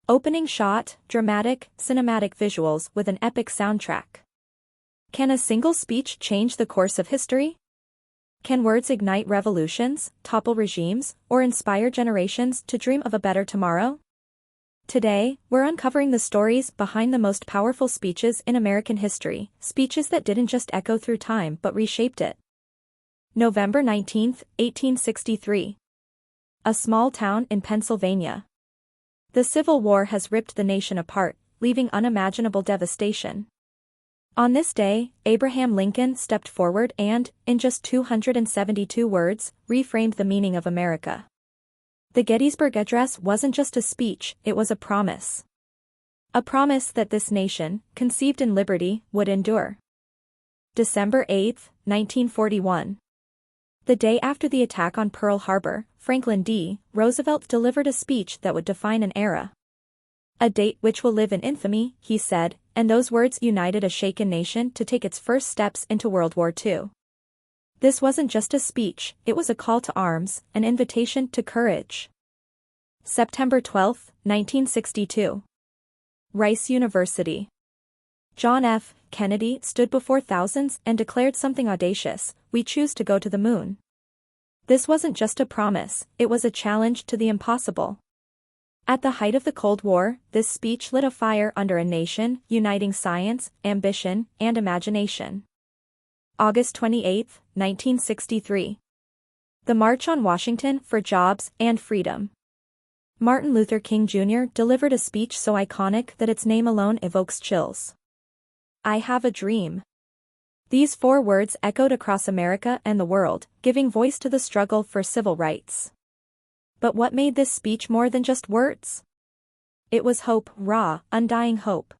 Opening shot, dramatic, cinematic visuals with an epic soundtrack. Can a single speech change the course of history? Can words ignite revolutions, topple regimes, or inspire generations to dream of a better tomorrow? Today, we're uncovering the stories behind the most powerful speeches in American history, speeches that didn't just echo through time but reshaped it. November 19, 1863. A small town in Pennsylvania. The Civil War has ripped the nation apart, leaving unimaginable devastation. On this day, Abraham Lincoln stepped forward and, in just 272 words, reframed the meaning of America. The Gettysburg Address wasn't just a speech, it was a promise. A promise that this nation, conceived in liberty, would endure. December 8, 1941. The day after the attack on Pearl Harbor, Franklin D. Roosevelt delivered a speech that would define an era. A date which will live in infamy, he said, and those words united a shaken nation to take its first steps into World War II. This wasn't just a speech, it was a call to arms, an invitation to courage. September 12, 1962. Rice University. John F. Kennedy stood before thousands and declared something audacious: "We choose to go to the moon." This wasn't just a promise, it was a challenge to the impossible. At the height of the Cold War, this speech lit a fire under a nation, uniting science, ambition, and imagination. August 28, 1963. The March on Washington for Jobs and Freedom. Martin Luther King Jr. delivered a speech so iconic that its name alone evokes chills. "I have a dream." These 4 words echoed across America and the world, giving voice to the struggle for civil rights. But what made this speech more than just words? It was hope, raw, undying hope.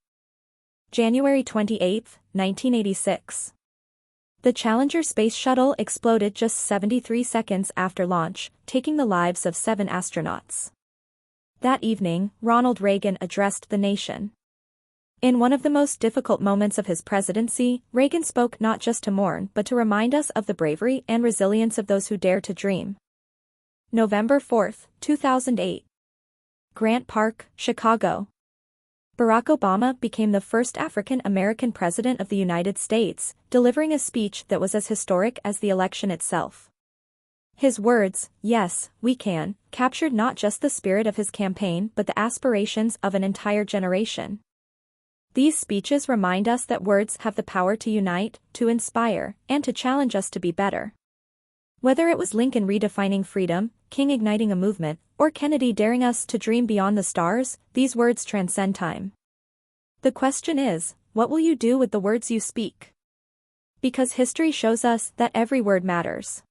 January 28, 1986. The Challenger space shuttle exploded just 73 seconds after launch, taking the lives of 7 astronauts. That evening, Ronald Reagan addressed the nation. In one of the most difficult moments of his presidency, Reagan spoke not just to mourn but to remind us of the bravery and resilience of those who dare to dream. November 4, 2008. Grant Park, Chicago. Barack Obama became the first African American president of the United States, delivering a speech that was as historic as the election itself. His words, "Yes, we can," captured not just the spirit of his campaign but the aspirations of an entire generation. These speeches remind us that words have the power to unite, to inspire, and to challenge us to be better. Whether it was Lincoln redefining freedom, King igniting a movement, or Kennedy daring us to dream beyond the stars, these words transcend time. The question is, what will you do with the words you speak? Because history shows us that every word matters.